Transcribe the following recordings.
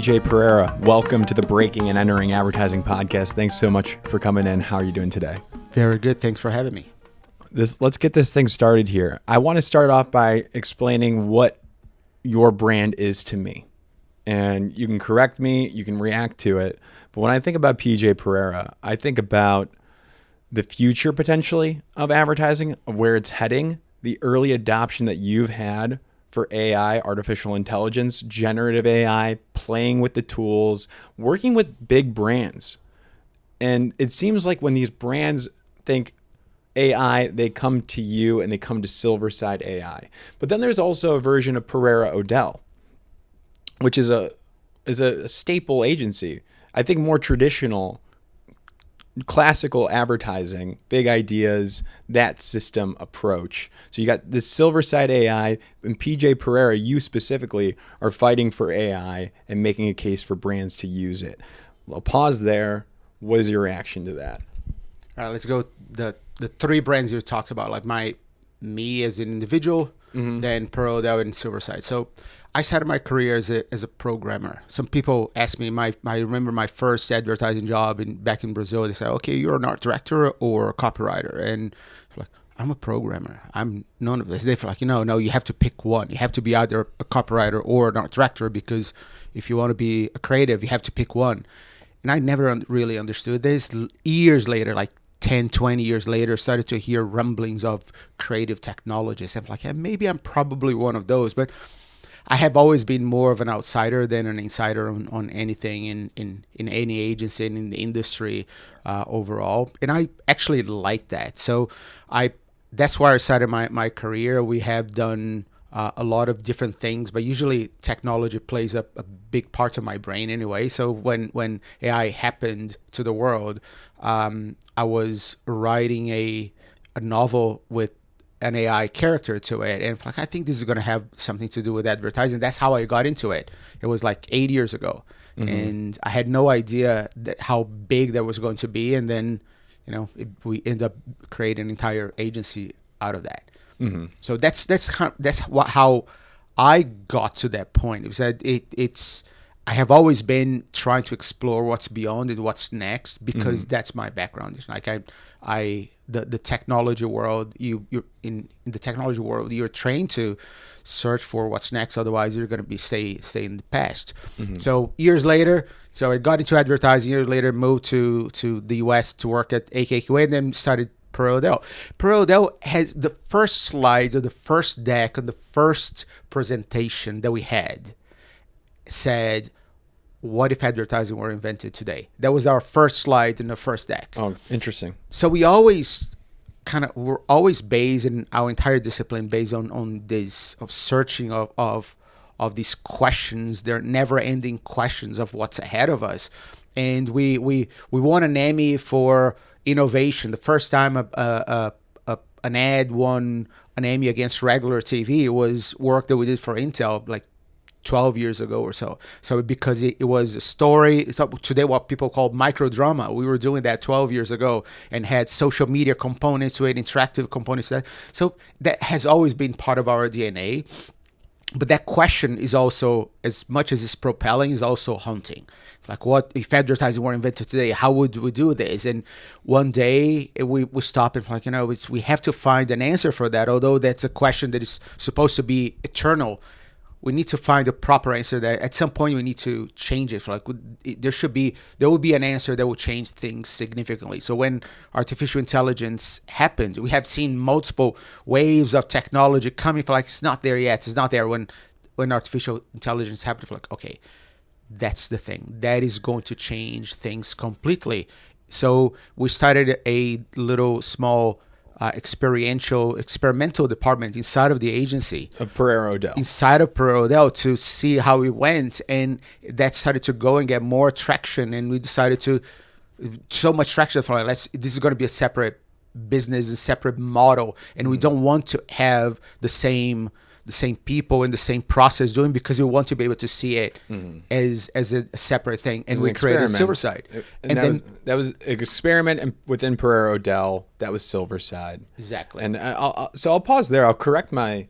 PJ Pereira. Welcome to the Breaking and Entering Advertising Podcast. Thanks so much for coming in. How are you doing today? Very good. Thanks for having me. Let's get this thing started here. I want to start off by explaining what your brand is to me. And you can correct me, you can react to it. But when I think about PJ Pereira, I think about the future potentially of advertising, of where it's heading, the early adoption that you've had for AI, artificial intelligence, generative AI, playing with the tools, working with big brands. And it seems like when these brands think AI, they come to you and they come to Silverside AI. But then there's also a version of Pereira Odell, which is a staple agency. I think more traditional, classical advertising, big ideas, that system approach. So you got this Silverside AI, and PJ Pereira, you specifically are fighting for AI and making a case for brands to use it. I'll pause there. What is your reaction to that? All right, let's go. The three brands you talked about, like me as an individual, then Pereira Odell and Silverside. So I started my career as a programmer. Some people ask me, I remember my first advertising job back in Brazil. They said, okay, you're an art director or a copywriter. And I'm like, I'm a programmer. I'm none of this. They feel like, no, you have to pick one. You have to be either a copywriter or an art director, because if you want to be a creative, you have to pick one. And I never really understood this. Years later, like 10, 20 years later, started to hear rumblings of creative technologists. I'm like, yeah, maybe I'm probably one of those. But I have always been more of an outsider than an insider on anything in any agency and in the industry overall. And I actually like that. So that's where I started my career. We have done a lot of different things, but usually technology plays a big part of my brain anyway. So when AI happened to the world, I was writing a novel with an AI character to it, and like, I think this is going to have something to do with advertising. That's how I got into it. It was like 8 years ago, and I had no idea how big that was going to be. And then, we ended up creating an entire agency out of that. So that's how I got to that point. It was that I have always been trying to explore what's beyond and what's next, because that's my background. It's like the technology world. You're in the technology world, you're trained to search for what's next. Otherwise, you're going to be stay in the past. So years later, I got into advertising. Years later, moved to the US to work at AKQA, and then started Pereira Odell. Pereira Odell has the first slide, or the first deck, or the first presentation that we had said, what if advertising were invented today? That was our first slide in the first deck. Oh, interesting. So we're always based in our entire discipline based on this of searching of these questions. They're never ending questions of what's ahead of us. And we won an Emmy for innovation. The first time an ad won an Emmy against regular TV was work that we did for Intel, like 12 years ago or so. So because it was a story, it's today what people call micro drama. We were doing that 12 years ago and had social media components to it, interactive components to that. So that has always been part of our DNA. But that question is also, as much as it's propelling, is also haunting. Like, what if advertising were invented today? How would we do this? And one day we stop and like, we have to find an answer for that. Although that's a question that is supposed to be eternal, we need to find a proper answer that at some point we need to change it. There will be an answer that will change things significantly. So when artificial intelligence happens, we have seen multiple waves of technology coming. It's not there yet. It's not there. When artificial intelligence happens, like, okay, that's the thing that is going to change things completely. So we started a little small experimental department inside of the agency of Pereira Odell. Inside of Pereira Odell, to see how it went, and that started to go and get more traction. And we decided so much traction for this is going to be a separate business, a separate model, and we don't want to have the same people and the same process doing, because we want to be able to see it as a separate thing. And we created Silverside. And that was an experiment, and within Pereira Odell, that was Silverside. Exactly. And so I'll pause there. I'll correct my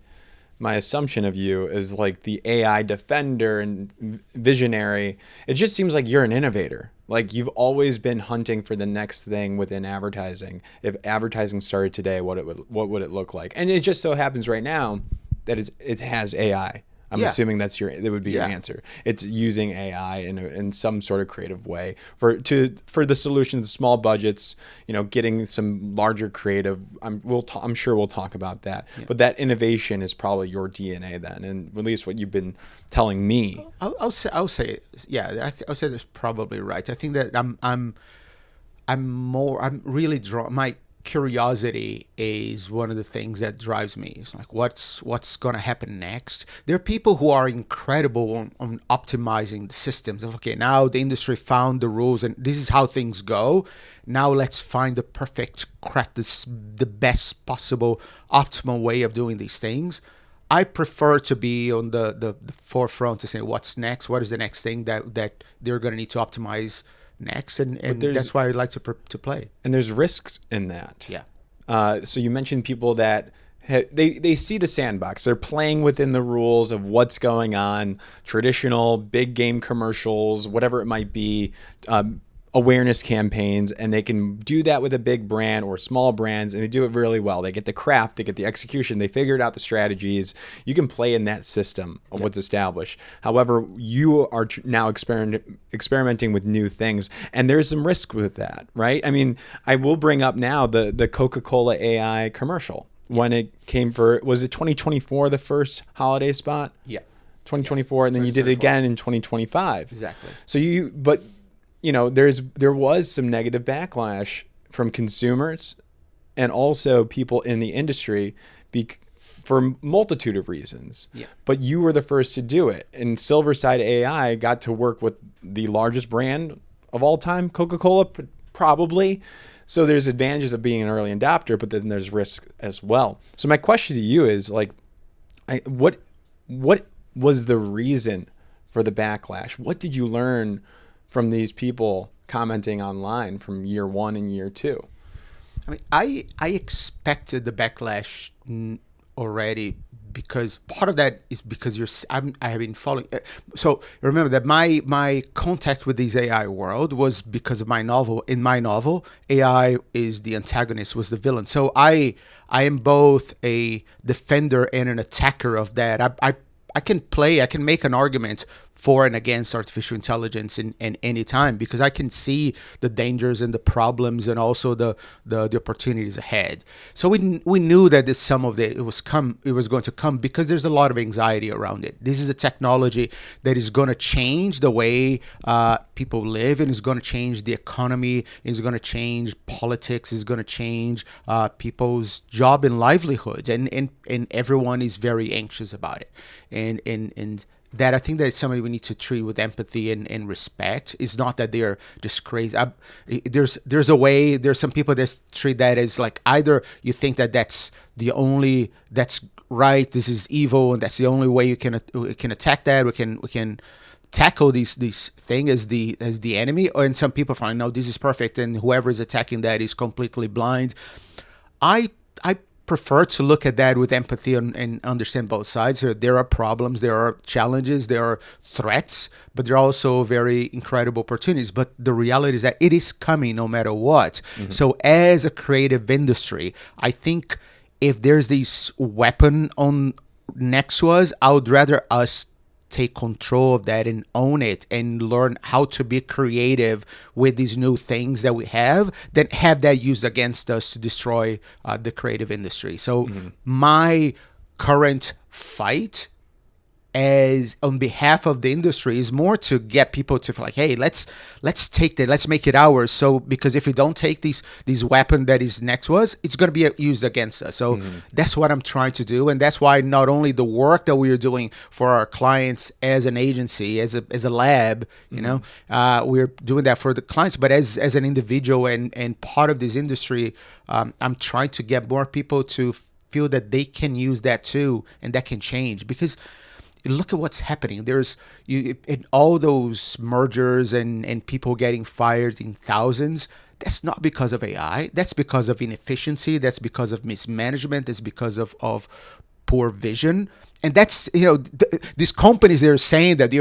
my assumption of you is like the AI defender and visionary. It just seems like you're an innovator. Like you've always been hunting for the next thing within advertising. If advertising started today, what would it look like? And it just so happens right now that it has AI. I'm Yeah. assuming that would be your Yeah. answer. It's using AI in some sort of creative way for the solutions, small budgets, getting some larger creative. I'm sure we'll talk about that. Yeah. But that innovation is probably your DNA then, and at least what you've been telling me. I'll say, yeah. I'll say that's probably right. I think that I'm really drawn. My curiosity is one of the things that drives me. It's like, what's going to happen next? There are people who are incredible on optimizing the systems. Okay, now the industry found the rules and this is how things go. Now let's find the perfect, craft the best possible optimal way of doing these things. I prefer to be on the forefront to say what's next, what is the next thing that they're going to need to optimize next, and that's why I like to play. And there's risks in that. Yeah. So you mentioned people that they see the sandbox. They're playing within the rules of what's going on, traditional big game commercials, whatever it might be, awareness campaigns, and they can do that with a big brand or small brands, and they do it really well. They get the craft, they get the execution, they figured out the strategies. You can play in that system of what's established. However, you are now experimenting with new things, and there's some risk with that, right? I mean, I will bring up now the Coca-Cola AI commercial when it came was it 2024, the first holiday spot? Yeah. 2024, and then you did it again in 2025. Exactly. So there was some negative backlash from consumers and also people in the industry for a multitude of reasons. Yeah. But you were the first to do it. And Silverside AI got to work with the largest brand of all time, Coca-Cola, probably. So there's advantages of being an early adopter, but then there's risk as well. So my question to you is like, what was the reason for the backlash? What did you learn from these people commenting online from year one and year two? I mean, I expected the backlash already, because part of that is because I have been following. So remember that my contact with this AI world was because of my novel. In my novel, AI is the antagonist, was the villain. So I am both a defender and an attacker of that. I can make an argument for and against artificial intelligence in any time, because I can see the dangers and the problems and also the opportunities ahead. So we knew that some of it was going to come because there's a lot of anxiety around it. This is a technology that is going to change the way people live, and is going to change the economy, is going to change politics, is going to change people's job and livelihood, and everyone is very anxious about it. And that, I think that is something we need to treat with empathy and respect. It's not that they're just crazy. There's some people that treat that as like, either you think that's right, this is evil, and that's the only way we can attack that. We can tackle these thing as the enemy, and some people find, no, this is perfect, and whoever is attacking that is completely blind. I prefer to look at that with empathy and understand both sides. There are problems, there are challenges, there are threats, but there are also very incredible opportunities. But the reality is that it is coming no matter what. Mm-hmm. So as a creative industry, I think if there's this weapon on next to us, I would rather us take control of that and own it and learn how to be creative with these new things that we have, than have that used against us to destroy the creative industry. So my current fight as on behalf of the industry is more to get people to feel like, hey, let's take that, let's make it ours. So because if we don't take these weapon that is next to us, it's going to be used against us. So that's what I'm trying to do, and that's why not only the work that we are doing for our clients as an agency, as a lab, we're doing that for the clients, but as an individual and part of this industry, I'm trying to get more people to feel that they can use that too, and that can change. Because look at what's happening. There's in all those mergers and people getting fired in thousands. That's not because of AI. That's because of inefficiency. That's because of mismanagement. That's because of poor vision. And that's, these companies, they're saying that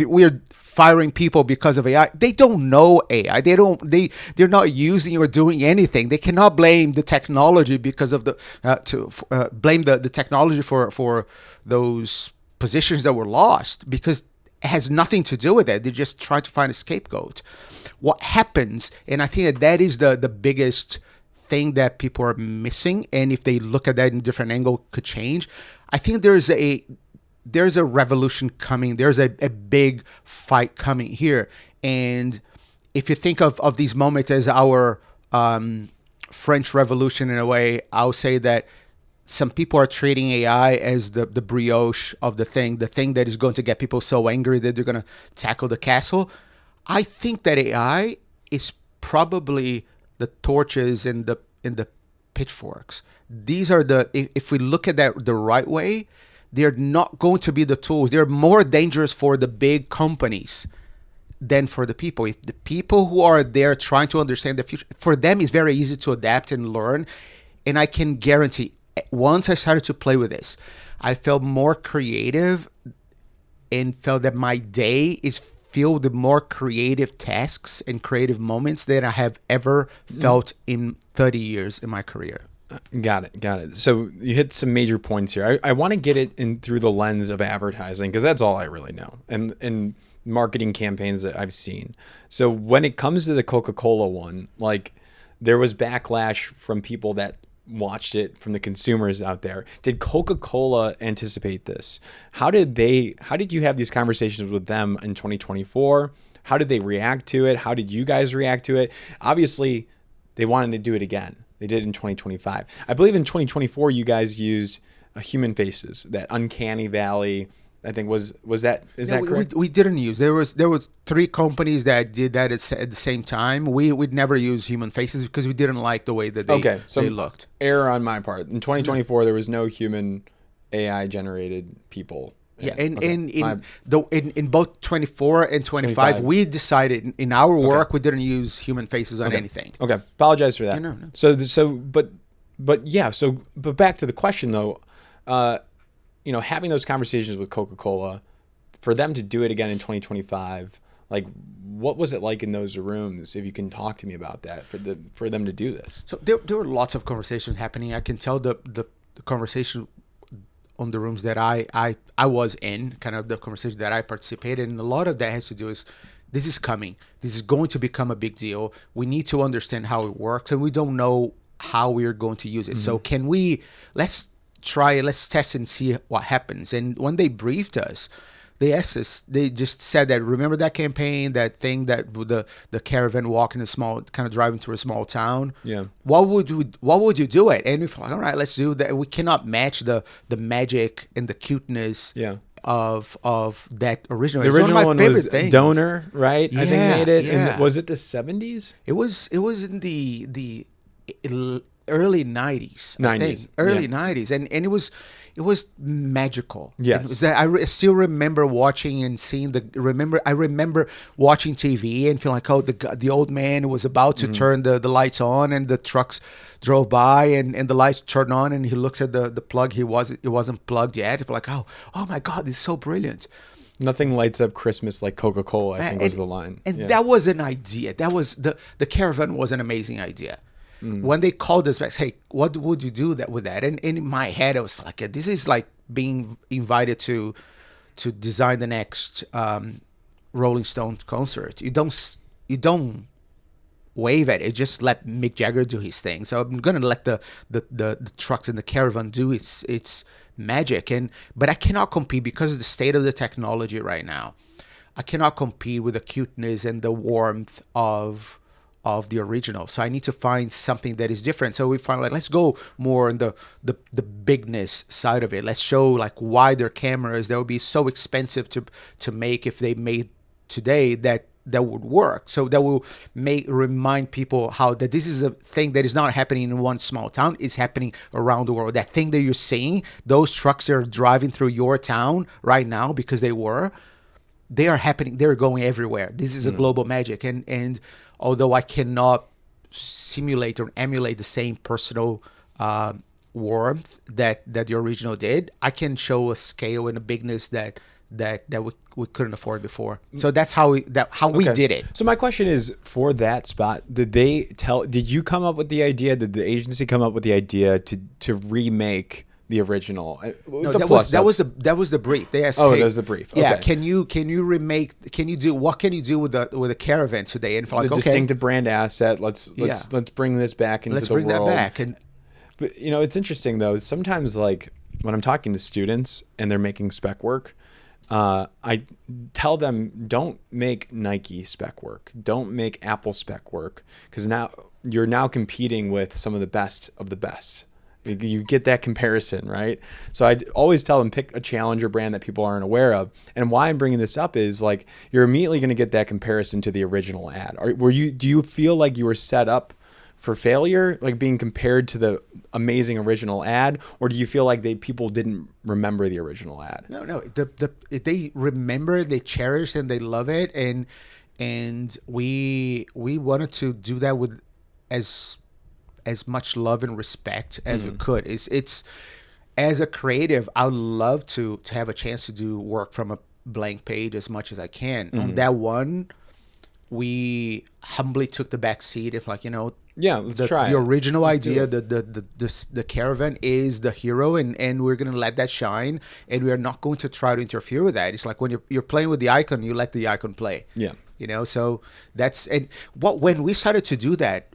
we're firing people because of AI. They don't know AI. They're not using or doing anything. They cannot blame the technology because of blame the technology for those positions that were lost, because it has nothing to do with it. They just try to find a scapegoat. What happens, and I think that is the biggest thing that people are missing, and if they look at that in a different angle, could change. I think there's a revolution coming. There's a big fight coming here. And if you think of these moments as our French Revolution in a way, I'll say that some people are treating AI as the brioche of the thing that is going to get people so angry that they're going to tackle the castle. I think that AI is probably the torches and the pitchforks. These are if we look at that the right way, they're not going to be the tools. They're more dangerous for the big companies than for the people. If the people who are there trying to understand the future, for them it's very easy to adapt and learn. And I can guarantee, once I started to play with this, I felt more creative and felt that my day is filled with more creative tasks and creative moments than I have ever felt in 30 years in my career. Got it. So you hit some major points here. I want to get it in through the lens of advertising, because that's all I really know, and marketing campaigns that I've seen. So when it comes to the Coca-Cola one, like, there was backlash from people that watched it, from the consumers out there. Did Coca-Cola anticipate this? How did you have these conversations with them in 2024? How did they react to it? How did you guys react to it? Obviously, they wanted to do it again. They did in 2025. I believe in 2024, you guys used human faces, that uncanny valley. I think is that correct? We didn't use. There was 3 companies that did that at the same time. We'd never use human faces because we didn't like the way that they looked. Error on my part. In 2024, there was no human AI generated people. Yeah, in both 24 and 25, we decided in our work we didn't use human faces on anything. Okay, apologize for that. No. But back to the question though, having those conversations with Coca-Cola, for them to do it again in 2025, like, what was it like in those rooms? If you can talk to me about that, for them to do this. So there were lots of conversations happening. I can tell the conversation on the rooms that I was in, kind of the conversation that I participated in. And a lot of that has to do is, this is coming. This is going to become a big deal. We need to understand how it works, and we don't know how we are going to use it. So let's test and see what happens. And when they briefed us, they asked us, they just said that, remember that campaign, that thing that the caravan walking a small, kind of driving through a small town? Yeah. What would you do it? And we're like, all right, let's do that. We cannot match the magic and the cuteness of that original. The original one was things. Donor, right? Yeah, I think made it. yeah. And was it the 70s? It was in the early 90s. 90s. Early 90s. And it was magical. Yes. I still remember watching and seeing I remember watching TV and feeling like, oh, the old man was about to turn the lights on, and the trucks drove by and the lights turned on, and he looks at the plug. It wasn't plugged yet. It's like, oh my God, this is so brilliant. Nothing lights up Christmas like Coca-Cola, I think was the line. And that was an idea. That was the caravan was an amazing idea. When they called us back, hey, what would you do with that? And in my head, I was like, this is like being invited to design the next Rolling Stones concert. You don't wave at it. Just let Mick Jagger do his thing. So I'm gonna let the trucks and the caravan do its magic. But I cannot compete because of the state of the technology right now. I cannot compete with the cuteness and the warmth of the original. So I need to find something that is different. So we find, like, let's go more in the bigness side of it. Let's show like wider cameras that would be so expensive to make if they made today that would work. So that will remind people how that this is a thing that is not happening in one small town. It's happening around the world. That thing that you're seeing, those trucks are driving through your town right now because they are happening. They're going everywhere. This is a global magic. And although I cannot simulate or emulate the same personal warmth that the original did, I can show a scale and a bigness that we couldn't afford before. So that's how we Okay. did it. So my question is, for that spot, did you come up with the idea? Did the agency come up with the idea to remake the original? No, that was the brief. They asked, Oh, hey, that was the brief. Yeah, Okay. can you remake? What can you do with a caravan today? And for like, The okay, distinctive brand asset. Let's bring this back into let's the bring world. that back. And But it's interesting though. Sometimes, like when I'm talking to students and they're making spec work, I tell them, don't make Nike spec work, don't make Apple spec work, because now you're competing with some of the best of the best. You get that comparison, right? So I always tell them, pick a challenger brand that people aren't aware of. And why I'm bringing this up is, like, you're immediately going to get that comparison to the original ad. Do you feel like you were set up for failure, like being compared to the amazing original ad, or do you feel like people didn't remember the original ad? no, they remember, they cherish, and they love it, and we wanted to do that with as much love and respect as we could. It's as a creative, I would love to have a chance to do work from a blank page as much as I can. On that one, we humbly took the back seat. If, like, Yeah, let's try the it. original Let's do idea, it. the caravan is the hero, and we're gonna let that shine, and we are not going to try to interfere with that. It's like when you're playing with the icon, you let the icon play. Yeah. So that's, and when we started to do that,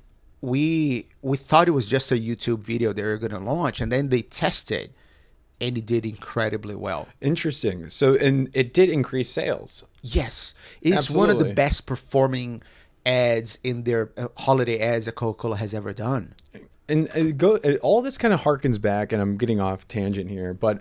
we thought it was just a YouTube video they were gonna launch, and then they tested, and it did incredibly well. Interesting. So, and it did increase sales. Yes, it's one of the Absolutely. best performing ads in their holiday ads that Coca-Cola has ever done. And all this kind of harkens back, and I'm getting off tangent here, but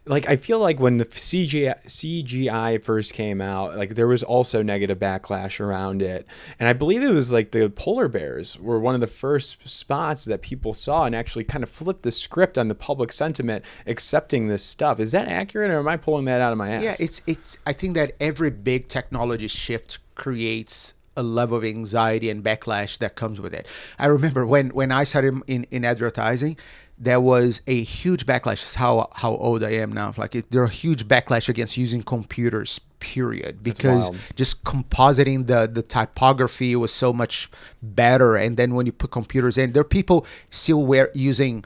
like, I feel like when the CGI first came out, like, there was also negative backlash around it. And I believe it was like the polar bears were one of the first spots that people saw and actually kind of flipped the script on the public sentiment accepting this stuff. Is that accurate, or am I pulling that out of my ass? Yeah, it's. I think that every big technology shift creates a level of anxiety and backlash that comes with it. I remember when I started in advertising, there was a huge backlash. It's how old I am now. Like, there are huge backlash against using computers, period, because wild. just compositing the typography was so much better. And then when you put computers in, there are people still using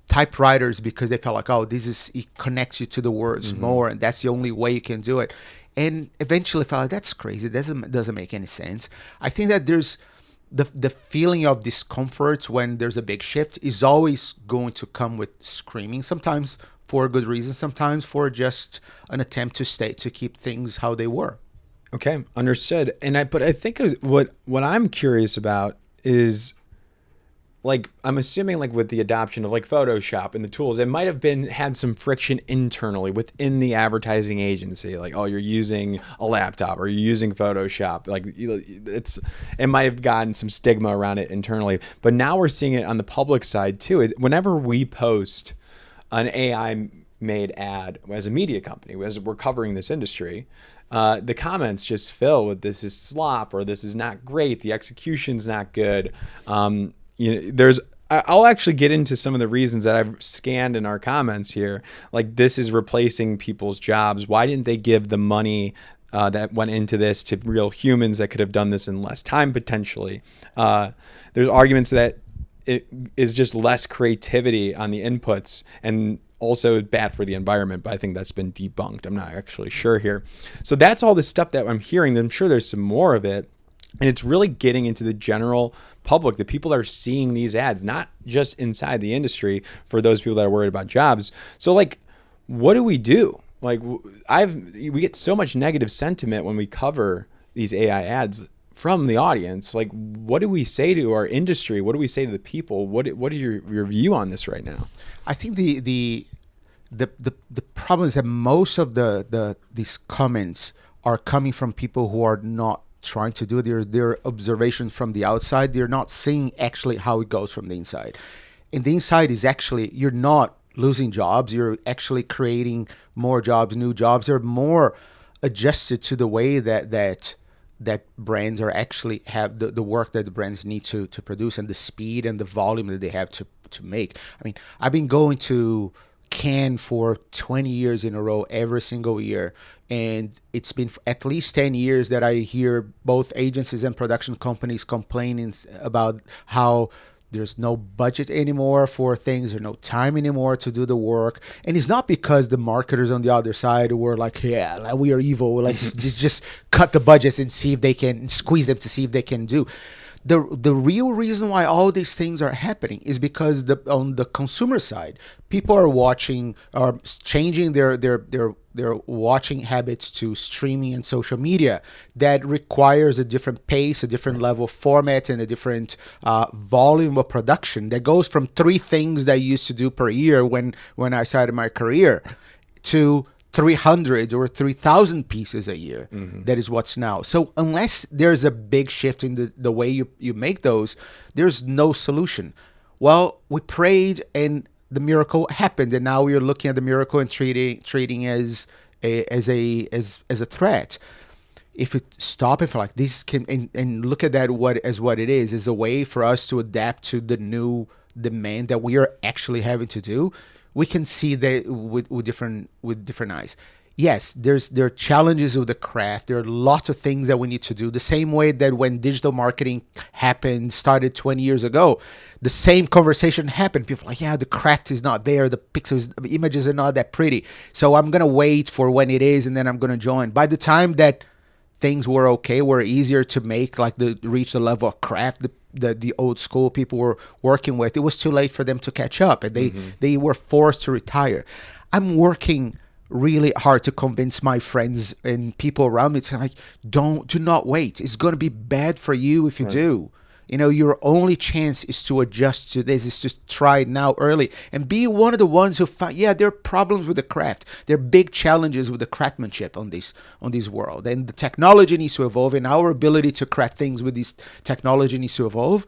typewriters because they felt like, oh, it connects you to the words more, and that's the only way you can do it. And eventually felt like, that's crazy. It doesn't make any sense. I think that there's the feeling of discomfort when there's a big shift is always going to come with screaming, sometimes for a good reason, sometimes for just an attempt to keep things how they were. Okay, understood. But I think what I'm curious about is, like, I'm assuming, like, with the adoption of, like, Photoshop and the tools, it might have had some friction internally within the advertising agency. Like, oh, you're using a laptop, or you're using Photoshop. Like, it might have gotten some stigma around it internally. But now we're seeing it on the public side too. Whenever we post an AI made ad as a media company, as we're covering this industry, the comments just fill with, this is slop, or this is not great, the execution's not good. I'll actually get into some of the reasons that I've scanned in our comments here. Like, this is replacing people's jobs. Why didn't they give the money that went into this to real humans that could have done this in less time, potentially? There's arguments that it is just less creativity on the inputs, and also bad for the environment, but I think that's been debunked. I'm not actually sure here. So that's all the stuff that I'm hearing. I'm sure there's some more of it. And it's really getting into the general public. The people that are seeing these ads, not just inside the industry, for those people that are worried about jobs. So, like, what do we do? Like, we get so much negative sentiment when we cover these AI ads from the audience. Like, what do we say to our industry? What do we say to the people? What is your view on this right now? I think the problem is that most of these comments are coming from people who are not trying to do it. Their observations from the outside. They're not seeing actually how it goes from the inside. And the inside is actually, you're not losing jobs. You're actually creating more jobs, new jobs. They're more adjusted to the way that brands are actually have the work that the brands need to produce, and the speed and the volume that they have to make. I mean, I've been going to Cannes for 20 years in a row every single year, and it's been at least 10 years that I hear both agencies and production companies complaining about how there's no budget anymore for things, there's no time anymore to do the work. And it's not because the marketers on the other side were like, yeah, like we are evil, like just cut the budgets and see if they can squeeze them to see if they can do. The real reason why all these things are happening is because on the consumer side, people are changing their watching habits to streaming and social media. That requires a different pace, a different level of format, and a different volume of production. That goes from 3 things that I used to do per year when I started my career to 300 or 3,000 pieces a year. That is what's now. So unless there's a big shift in the way you make those, there's no solution. Well, we prayed and the miracle happened, and now we are looking at the miracle and treating as a threat. If we stop it for like this and look at that what it is a way for us to adapt to the new demand that we are actually having to do, we can see that with different eyes. Yes, there are challenges with the craft. There are lots of things that we need to do. The same way that when digital marketing started 20 years ago, the same conversation happened. People are like, yeah, the craft is not there. The pixels, the images are not that pretty. So I'm going to wait for when it is, and then I'm going to join. By the time that things were okay, were easier to make, like reach the level of craft the old school people were working with, it was too late for them to catch up, and they were forced to retire. I'm working really hard to convince my friends and people around me to like, do not wait. It's going to be bad for you if you do. You know, your only chance is to adjust to this, is to try it now early and be one of the ones who find, there are problems with the craft. There are big challenges with the craftsmanship on this world. And the technology needs to evolve, and our ability to craft things with this technology needs to evolve.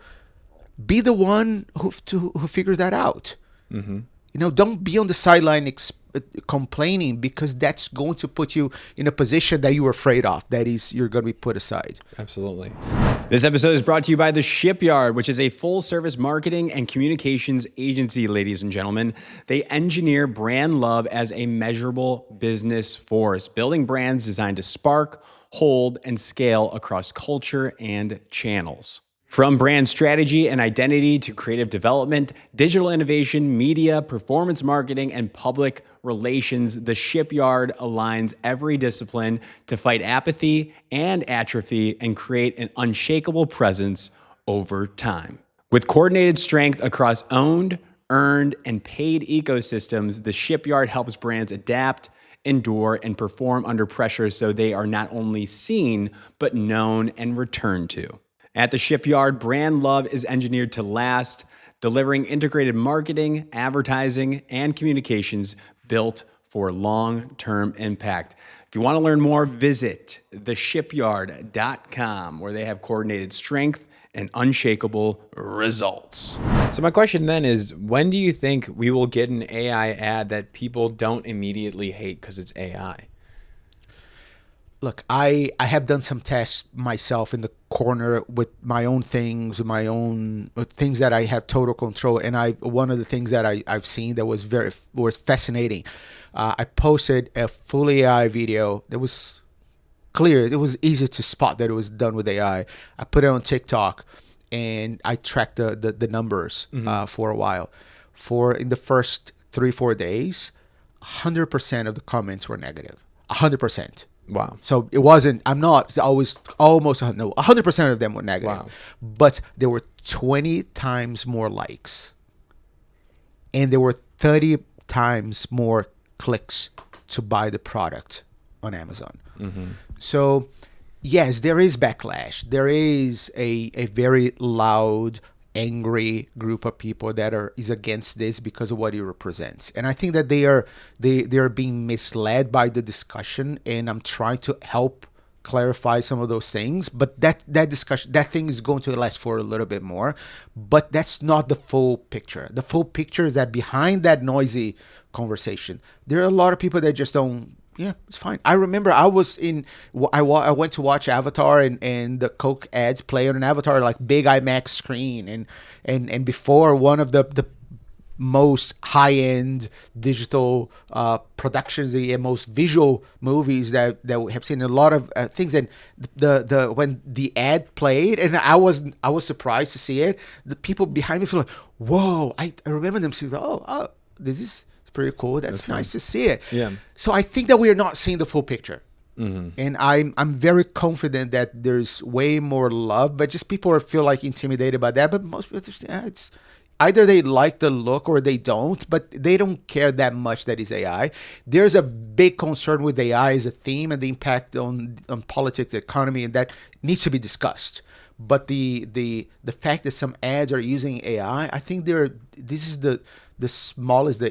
Be the one who figures that out. You know, don't be on the sideline complaining, because that's going to put you in a position that you were afraid of. That is, you're going to be put aside. Absolutely. This episode is brought to you by The Shipyard, which is a full-service marketing and communications agency, ladies and gentlemen. They engineer brand love as a measurable business force, building brands designed to spark, hold, and scale across culture and channels. From brand strategy and identity to creative development, digital innovation, media, performance marketing, and public relations, The Shipyard aligns every discipline to fight apathy and atrophy and create an unshakable presence over time. With coordinated strength across owned, earned, and paid ecosystems, The Shipyard helps brands adapt, endure, and perform under pressure so they are not only seen, but known and returned to. At The Shipyard, brand love is engineered to last, delivering integrated marketing, advertising, and communications built for long-term impact. If you want to learn more, visit theshipyard.com, where they have coordinated strength and unshakable results. So my question then is, when do you think we will get an AI ad that people don't immediately hate because it's AI? Look, I have done some tests myself in the corner with my own things, with things that I have total control. And one of the things that I've seen that was fascinating. I posted a full AI video that was clear. It was easy to spot that it was done with AI. I put it on TikTok, and I tracked the numbers for a while. In the first 3-4 days, 100% of the comments were negative. 100%. Wow. So it wasn't, I'm not always, almost, no, 100% of them were negative. Wow. But there were 20 times more likes. And there were 30 times more clicks to buy the product on Amazon. So yes, there is backlash. There is a very loud, angry group of people that is against this because of what it represents. And I think that they are being misled by the discussion, and I'm trying to help clarify some of those things. But that discussion, that thing is going to last for a little bit more, but that's not the full picture. The full picture is that behind that noisy conversation, there are a lot of people that just don't. Yeah, it's fine. I remember I went to watch Avatar, and the Coke ads play on an Avatar, like big IMAX screen, and before, one of the most high-end digital productions, the most visual movies that we have seen, a lot of things. And the when the ad played, and I was surprised to see it, the people behind me feel like, whoa, I remember them saying, oh, this is pretty cool. That's nice to see it. Yeah. So I think that we are not seeing the full picture. And I'm very confident that there's way more love, but just people feel like intimidated by that. But most people, it's either they like the look or they don't, but they don't care that much that is AI. There's a big concern with AI as a theme and the impact on politics, economy, and that needs to be discussed. But the fact that some ads are using AI, I think this is the smallest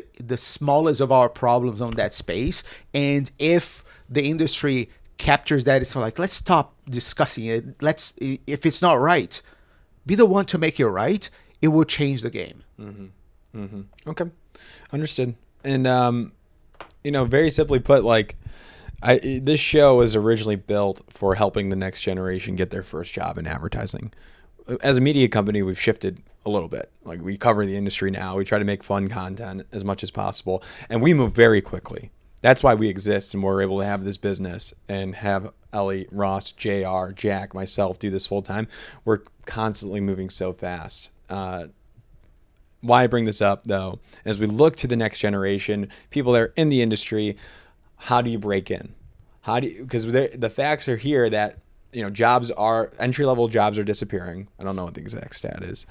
of our problems on that space. And if the industry captures that, it's like, let's stop discussing it. If it's not right, be the one to make it right. It will change the game. Okay, understood. And very simply put, like, this show was originally built for helping the next generation get their first job in advertising. As a media company, we've shifted a little bit. Like, we cover the industry now. We try to make fun content as much as possible, and we move very quickly. That's why we exist, and we're able to have this business and have Ellie, Ross, JR, Jack, myself do this full time. We're constantly moving so fast. Why I bring this up, though, as we look to the next generation, people that are in the industry, how do you break in? Because the facts are here that entry-level jobs are disappearing. I don't know what the exact stat is.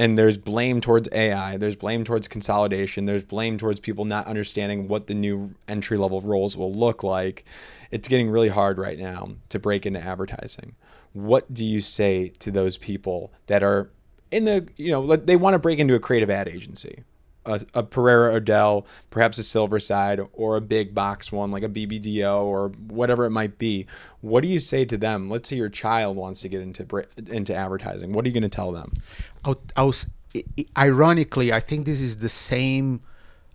And there's blame towards AI. There's blame towards consolidation. There's blame towards people not understanding what the new entry-level roles will look like. It's getting really hard right now to break into advertising. What do you say to those people that are in they want to break into a creative ad agency? A Pereira Odell, perhaps a Silverside, or a big box one like a BBDO or whatever it might be. What do you say to them? Let's say your child wants to get into advertising. What are you going to tell them? Ironically, I think this is the same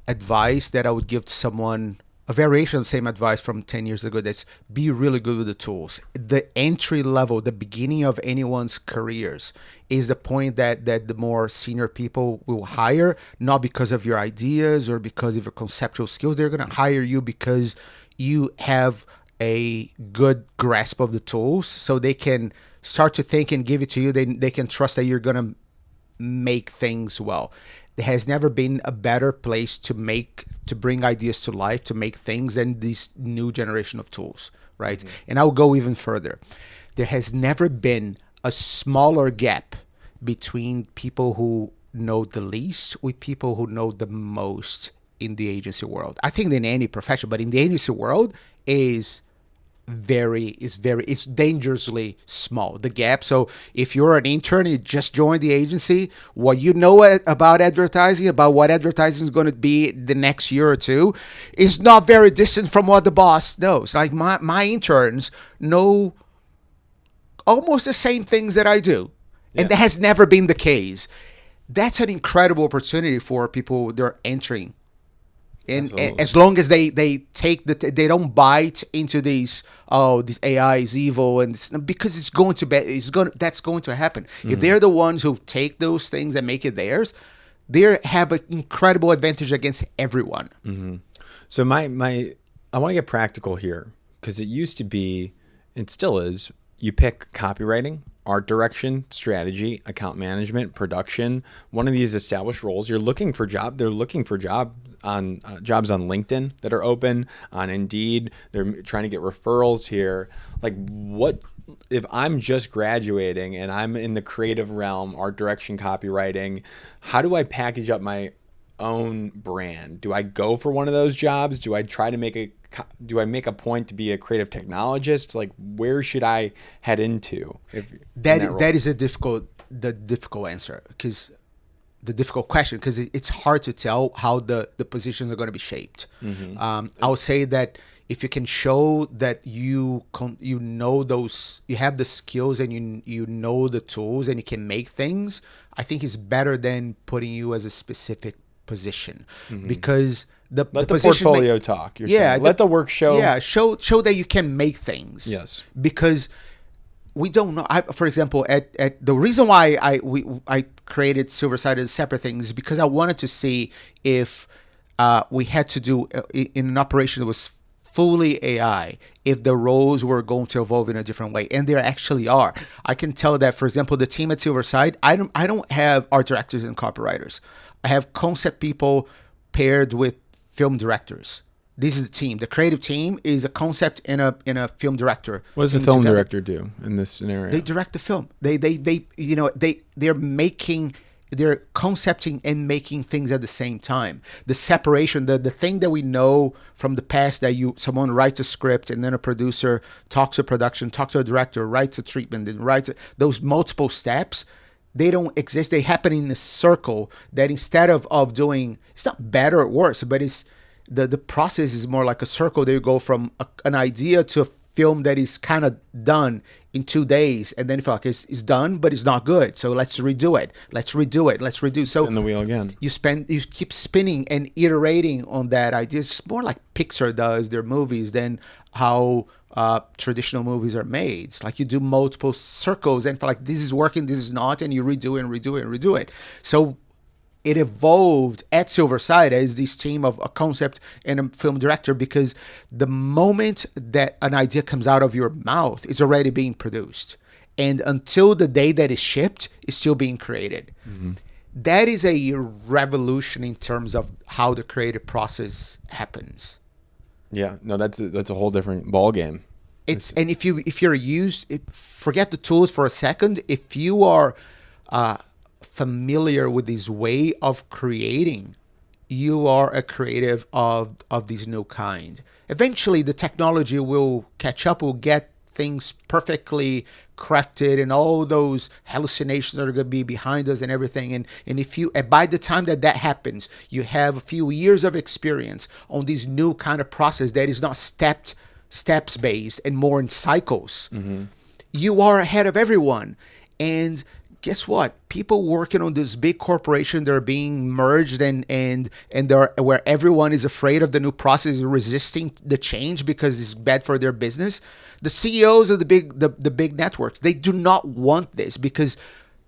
advice that I would give to someone, a variation of the same advice from 10 years ago. That's be really good with the tools. The entry level, the beginning of anyone's careers is the point that the more senior people will hire, not because of your ideas or because of your conceptual skills. They're going to hire you because you have a good grasp of the tools, so they can start to think and give it to you. They can trust that you're going to make things well. There has never been a better place to bring ideas to life, to make things, than this new generation of tools, right? Mm-hmm. And I'll go even further. There has never been a smaller gap between people who know the least with people who know the most in the agency world. I think in any profession, but in the agency world it's dangerously small, the gap. So if you're an intern, you just joined the agency, what you know about advertising, about what advertising is going to be the next year or two, is not very distant from what the boss knows. Like my interns know almost the same things that I do. Yeah. And that has never been the case. That's an incredible opportunity for people that are entering. And as long as they take they don't bite into this AI is evil, and because that's going to happen. Mm-hmm. If they're the ones who take those things and make it theirs, they have an incredible advantage against everyone. Mm-hmm. So I want to get practical here, because it used to be, it still is, you pick copywriting, art direction, strategy, account management, production, one of these established roles. They're looking for jobs on LinkedIn that are open, on Indeed. They're trying to get referrals here. Like, what if I'm just graduating and I'm in the creative realm, art direction, copywriting? How do I package up my own brand? Do I go for one of those jobs? Do I try to make a point to be a creative technologist? Like, where should I head into? That is the difficult answer, because the difficult question, because it's hard to tell how the positions are going to be shaped. Mm-hmm. I would say that if you can show that you know those, you have the skills and you know the tools and you can make things, I think it's better than putting you as a specific position. Mm-hmm. Because the portfolio talk. You're saying. Let the work show. Yeah, show that you can make things. Yes. Because we don't know. For example, at the reason why I created Silverside as a separate thing is because I wanted to see if we had to do in an operation that was fully AI, if the roles were going to evolve in a different way, and there actually are. I can tell that, for example, the team at Silverside, I don't have art directors and copywriters. I have concept people paired with film directors. This is the team. The creative team is a concept and a film director. What does the film director do in this scenario? They direct the film. They're concepting and making things at the same time. The separation, the thing that we know from the past, that someone writes a script and then a producer talks to production, talks to a director, writes a treatment, and writes those multiple steps. They don't exist. They happen in a circle that instead of doing, it's not better or worse, but it's the process is more like a circle. They go from an idea to a film that is kind of done in 2 days, and then you feel like it's done, but it's not good. So let's redo it. Let's redo. So in the wheel again. You keep spinning and iterating on that idea. It's more like Pixar does their movies than how traditional movies are made. It's like you do multiple circles and feel like this is working, this is not, and you redo it and redo it and redo it. So it evolved at Silverside as this team of a concept and a film director, because the moment that an idea comes out of your mouth, it's already being produced. And until the day that it's shipped, it's still being created. Mm-hmm. That is a revolution in terms of how the creative process happens. Yeah, no, that's a whole different ball game. And if you're forget the tools for a second. If you are familiar with this way of creating, you are a creative of this new kind. Eventually, the technology will catch up. Will get things perfectly crafted, and all those hallucinations are going to be behind us and everything. And if you, by the time that happens, you have a few years of experience on this new kind of process that is not steps based and more in cycles. Mm-hmm. You are ahead of everyone. And guess what? People working on this big corporation, they're being merged and they're where everyone is afraid of the new process, resisting the change because it's bad for their business. The CEOs of the big networks, they do not want this because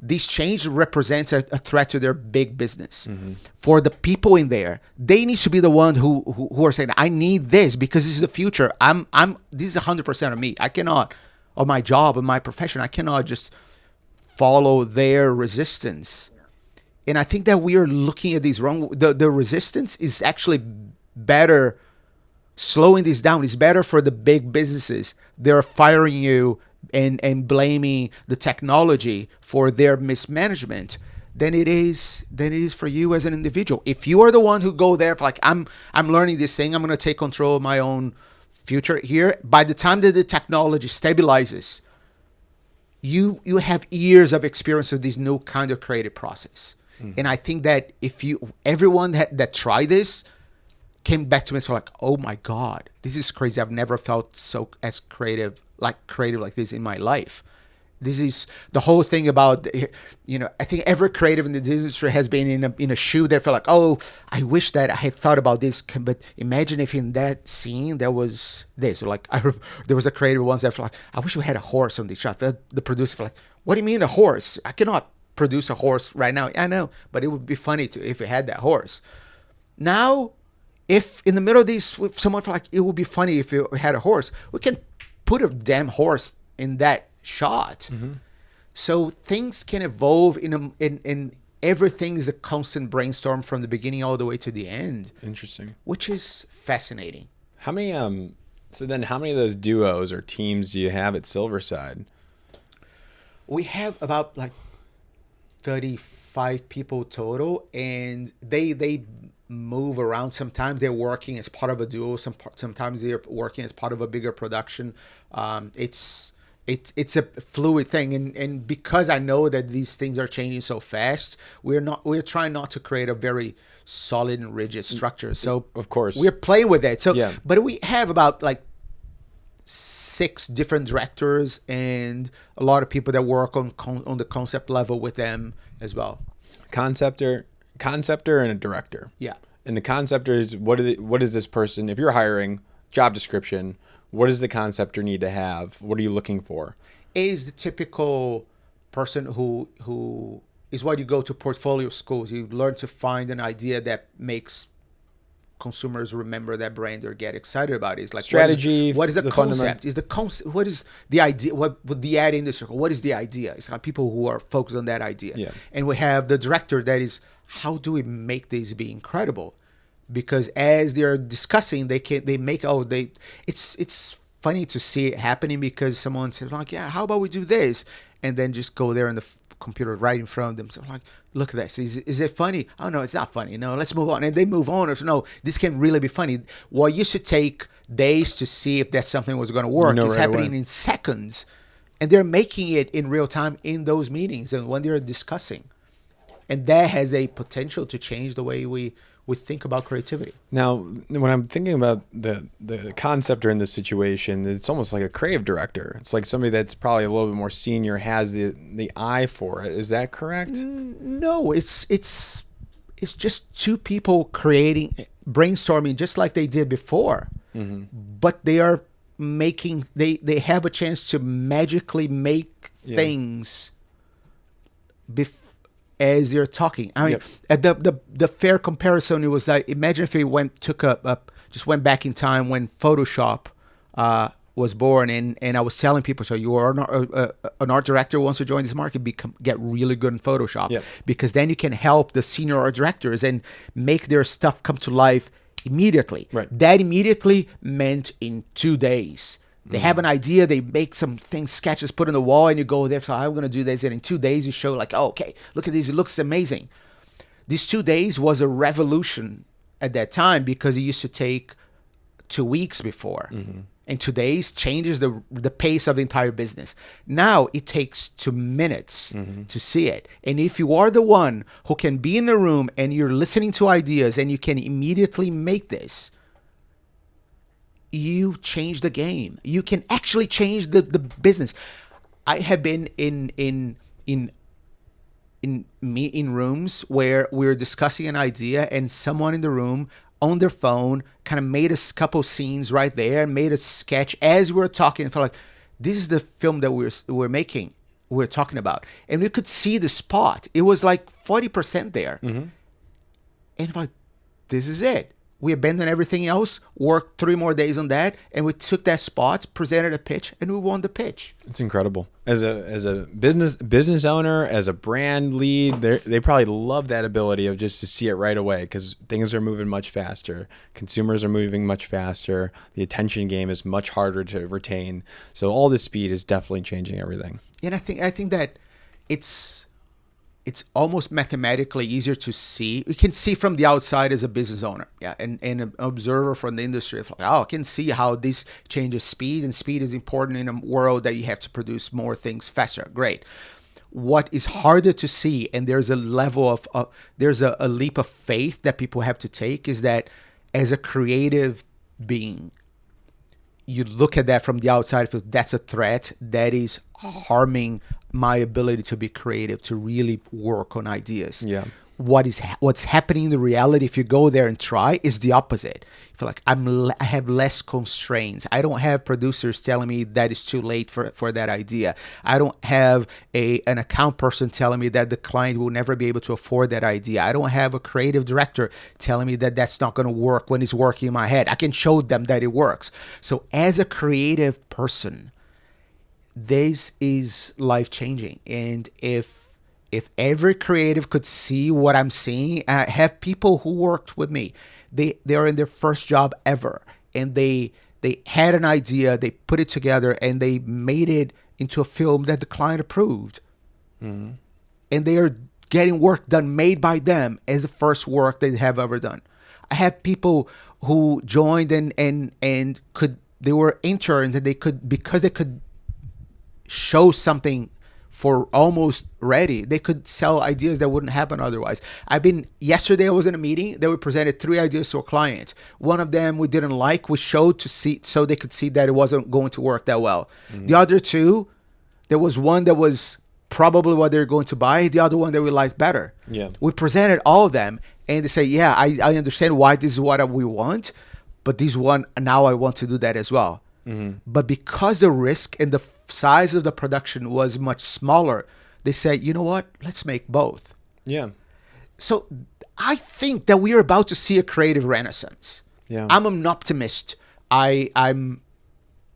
this change represents a threat to their big business. Mm-hmm. For the people in there, they need to be the one who are saying, I need this because this is the future. This is 100% of me. I cannot, of my job and my profession, I cannot just follow their resistance. And I think that we are looking at these wrong. The resistance is actually better. Slowing this down is better for the big businesses. They're firing you and blaming the technology for their mismanagement than it is for you as an individual. If you are the one who go there for like, I'm learning this thing, I'm going to take control of my own future here. By the time that the technology stabilizes, you have years of experience with this new kind of creative process. Mm-hmm. And I think that everyone that tried this came back to me and like, oh my God, this is crazy. I've never felt as creative like this in my life. This is the whole thing about, I think every creative in the industry has been in a shoe that felt like, oh, I wish that I had thought about this. But imagine if in that scene there was this, or like there was a creative once that felt like, I wish we had a horse on this shot. The producer felt like, what do you mean a horse? I cannot produce a horse right now. I know, but it would be funny if we had that horse. Now, if in the middle of these, someone felt like it would be funny if we had a horse, we can put a damn horse in that shot. Mm-hmm. So things can evolve in everything is a constant brainstorm from the beginning all the way to the end. Interesting. Which is fascinating. How many so then how many of those duos or teams do you have at Silverside? We have about like 35 people total, and they move around. Sometimes they're working as part of a duo. Sometimes they're working as part of a bigger production. It's a fluid thing, and because I know that these things are changing so fast, we're trying not to create a very solid and rigid structure. So of course we're playing with it. So yeah. But we have about like 6 different directors and a lot of people that work on the concept level with them as well. Conceptor and a director. Yeah. And the conceptor is what is this person, if you're hiring, job description, what does the conceptor need to have? What are you looking for? is the typical person who is what you go to portfolio schools. You learn to find an idea that makes consumers remember that brand or get excited about it. It's like strategy. What is the concept? Is the concept? What is the idea? What would the ad industry? What is the idea? It's like people who are focused on that idea. Yeah. And we have the director that is, how do we make this be incredible? Because as they're discussing, it's funny to see it happening, because someone says like, yeah, how about we do this? And then just go there in the computer right in front of them. So I'm like, look at this. Is it funny? Oh, no, it's not funny. No, let's move on. And they move on. Or no, this can really be funny. What used to take days to see if that something was going to work is happening in seconds. And they're making it in real time in those meetings and when they're discussing. And that has a potential to change the way we think about creativity. Now, when I'm thinking about the conceptor in this situation, it's almost like a creative director. It's like somebody that's probably a little bit more senior, has the eye for it. Is that correct? No, it's just two people brainstorming just like they did before. Mm-hmm. But they are they have a chance to magically make things as they're talking. I mean, at the fair comparison, it was like, imagine if we just went back in time when Photoshop was born, and I was telling people, so you are an art director who wants to join this market, get really good in Photoshop, because then you can help the senior art directors and make their stuff come to life immediately. Right. That immediately meant in 2 days. They have an idea, they make some things, sketches, put on the wall, and you go there, so I'm going to do this. And in 2 days, you show like, oh, okay, look at this, it looks amazing. These 2 days was a revolution at that time, because it used to take 2 weeks before. Mm-hmm. And 2 days changes the pace of the entire business. Now it takes 2 minutes to see it. And if you are the one who can be in the room and you're listening to ideas and you can immediately make this, you change the game. You can actually change the business. I have been in rooms where we're discussing an idea and someone in the room on their phone kind of made a couple scenes right there and made a sketch as we were talking. I felt like, this is the film that we're making, we're talking about. And we could see the spot. It was like 40% there. Mm-hmm. And I'm like, this is it. We abandoned everything else, worked 3 more days on that, and we took that spot, presented a pitch, and we won the pitch. It's incredible. As a business owner, as a brand lead, they probably love that ability of just to see it right away, because things are moving much faster. Consumers are moving much faster. The attention game is much harder to retain. So all this speed is definitely changing everything. And I think that it's almost mathematically easier to see. You can see from the outside as a business owner, and an observer from the industry. Like, I can see how this changes speed, and speed is important in a world that you have to produce more things faster. Great. What is harder to see, and there's a level of there's a leap of faith that people have to take, is that as a creative being, you look at that from the outside, feel that's a threat that is harming my ability to be creative, to really work on ideas. Yeah. What's happening in the reality, if you go there and try, is the opposite. You feel like I have less constraints. I don't have producers telling me that it's too late for that idea. I don't have an account person telling me that the client will never be able to afford that idea. I don't have a creative director telling me that that's not going to work when it's working in my head. I can show them that it works. So as a creative person, this is life-changing. And if every creative could see what I'm seeing, I have people who worked with me. They are in their first job ever, and they had an idea, they put it together, and they made it into a film that the client approved. Mm-hmm. And they are getting work done made by them as the first work they have ever done. I have people who joined and could, they were interns, and because they could show something for almost ready, they could sell ideas that wouldn't happen otherwise. Yesterday I was in a meeting that we presented 3 ideas to a client. One of them we didn't like, we showed to see, so they could see that it wasn't going to work that well. Mm-hmm. The other 2, there was one that was probably what they're going to buy, the other one that we like better. Yeah. We presented all of them, and they say, I understand why this is what we want, but this one, now I want to do that as well. But because the risk and the size of the production was much smaller, they said, you know what? Let's make both. Yeah. So I think that we are about to see a creative renaissance. Yeah. I'm an optimist. I'm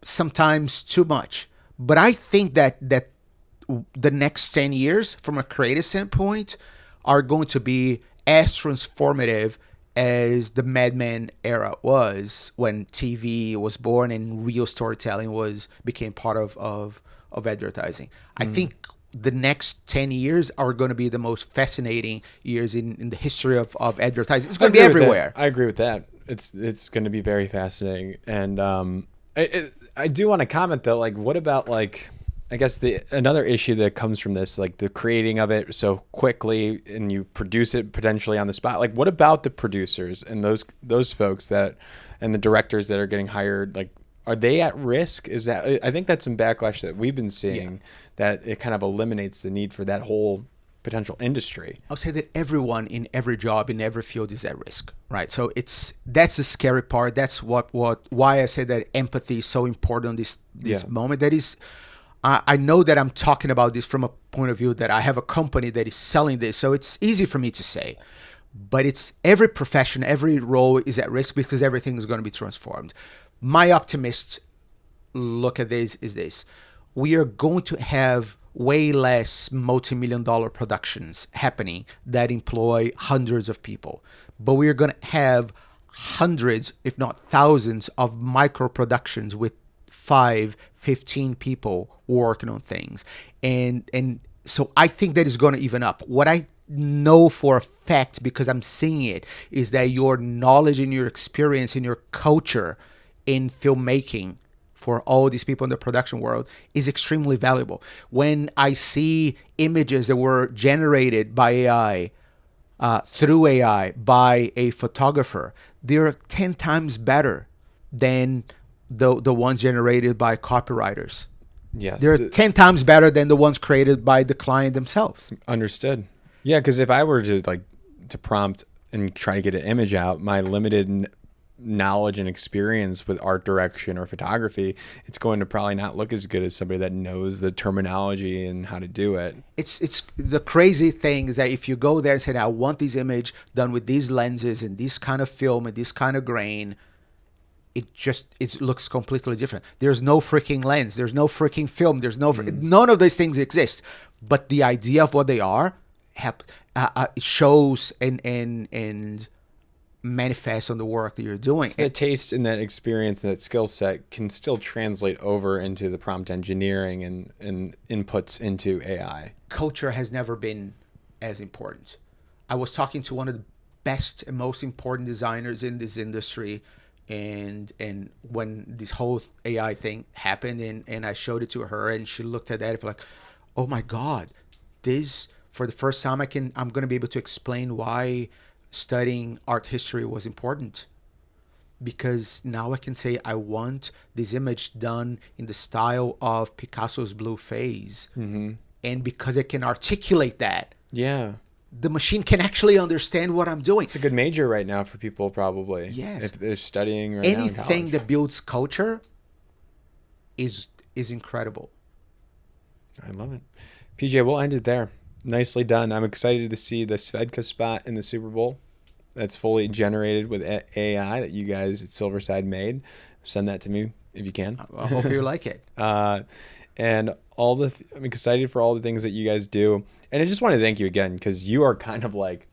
sometimes too much, but I think that the next 10 years from a creative standpoint are going to be as transformative as the Mad Men era was when TV was born and real storytelling became part of advertising. I think the next 10 years are going to be the most fascinating years in the history of advertising. It's going to be everywhere. I agree with that. It's going to be very fascinating. And I do want to comment though, like, what about like, I guess another issue that comes from this, like the creating of it so quickly and you produce it potentially on the spot. Like, what about the producers and those folks and the directors that are getting hired? Like, are they at risk? I think that's some backlash that we've been seeing, that it kind of eliminates the need for that whole potential industry. I'll say that everyone in every job, in every field is at risk, right? So that's the scary part. That's why I say that empathy is so important this moment. That is, I know that I'm talking about this from a point of view that I have a company that is selling this, so it's easy for me to say. But it's every profession, every role is at risk because everything is going to be transformed. My optimist look at this is this. We are going to have way less multi-million-dollar productions happening that employ hundreds of people. But we are going to have hundreds, if not thousands, of micro productions with 5, 15 people working on things. And so I think that is going to even up. What I know for a fact, because I'm seeing it, is that your knowledge and your experience and your culture in filmmaking for all these people in the production world is extremely valuable. When I see images that were generated by AI, through AI, by a photographer, they're 10 times better than the ones generated by copywriters. Yes. They're 10 times better than the ones created by the client themselves. Understood. Yeah, because if I were to prompt and try to get an image out, my limited knowledge and experience with art direction or photography, it's going to probably not look as good as somebody that knows the terminology and how to do it. It's the crazy thing is that if you go there and say, I want this image done with these lenses and this kind of film and this kind of grain, it looks completely different. There's no freaking lens. There's no freaking film. There's none of these things exist. But the idea of what they are shows and manifest on the work that you're doing. So that taste and that experience and that skill set can still translate over into the prompt engineering and inputs into AI. Culture has never been as important. I was talking to one of the best and most important designers in this industry, and when this whole AI thing happened, and I showed it to her, and she looked at that like, oh my God, this, for the first time I'm going to be able to explain why studying art history was important, because now I can say I want this image done in the style of Picasso's blue phase. And because I can articulate that, the machine can actually understand what I'm doing. It's a good major right now for people, probably. Yes, if they're studying right now in college. Anything that builds culture is incredible. I love it. PJ, we'll end it there. Nicely done. I'm excited to see the Svedka spot in the Super Bowl that's fully generated with AI that you guys at Silverside made. Send that to me if you can. I hope you like it. And I'm excited for all the things that you guys do. And I just want to thank you again, because you are kind of like,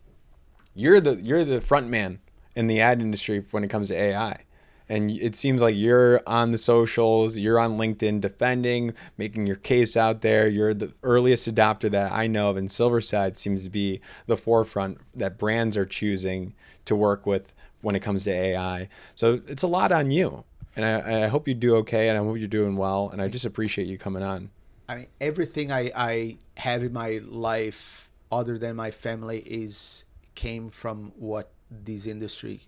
you're the front man in the ad industry when it comes to AI. And it seems like you're on the socials, you're on LinkedIn defending, making your case out there. You're the earliest adopter that I know of, and Silverside seems to be the forefront that brands are choosing to work with when it comes to AI. So it's a lot on you. And I hope you do okay, and I hope you're doing well. And I just appreciate you coming on. I mean, everything I have in my life other than my family came from what this industry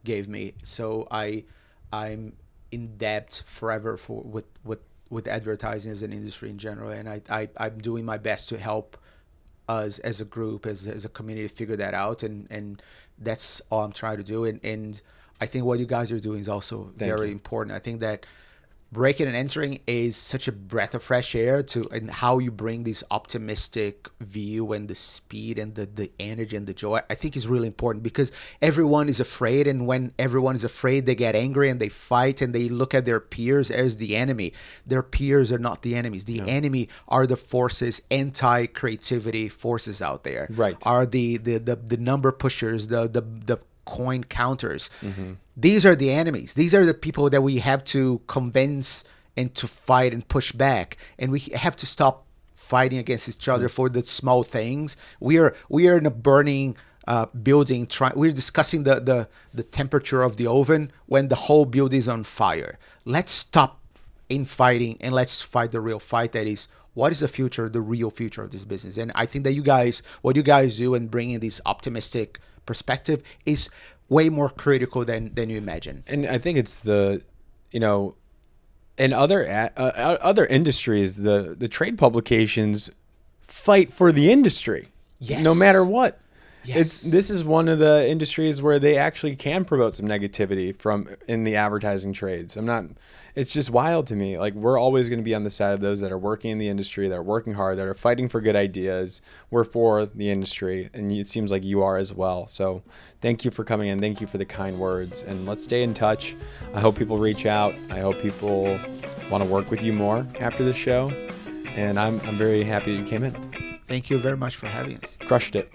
gave me. So I'm in debt forever with advertising as an industry in general, and I'm doing my best to help us as a group, as a community, figure that out, and that's all I'm trying to do. And I think what you guys are doing is also very important. I think that breaking and entering is such a breath of fresh air to, and how you bring this optimistic view and the speed and the energy and the joy, I think is really important, because everyone is afraid, and when everyone is afraid, they get angry and they fight and they look at their peers as the enemy. Their peers are not the enemies. The enemy are the forces, anti-creativity forces out there. Right. Are the number pushers, the coin counters. These are the enemies. These are the people that we have to convince and to fight and push back. And we have to stop fighting against each other for the small things. We are in a burning building. We're discussing the temperature of the oven when the whole building is on fire. Let's stop infighting and let's fight the real fight. That is, what is the future, the real future of this business? And I think that what you guys do and bringing this optimistic perspective is way more critical than you imagine. And I think it's in other industries, the trade publications fight for the industry, no matter what. Yes. This is one of the industries where they actually can promote some negativity in the advertising trades. It's just wild to me. Like, we're always going to be on the side of those that are working in the industry, that are working hard, that are fighting for good ideas. We're for the industry, and it seems like you are as well. So thank you for coming in. Thank you for the kind words, and let's stay in touch. I hope people reach out. I hope people want to work with you more after the show, and I'm very happy that you came in. Thank you very much for having us. Crushed it.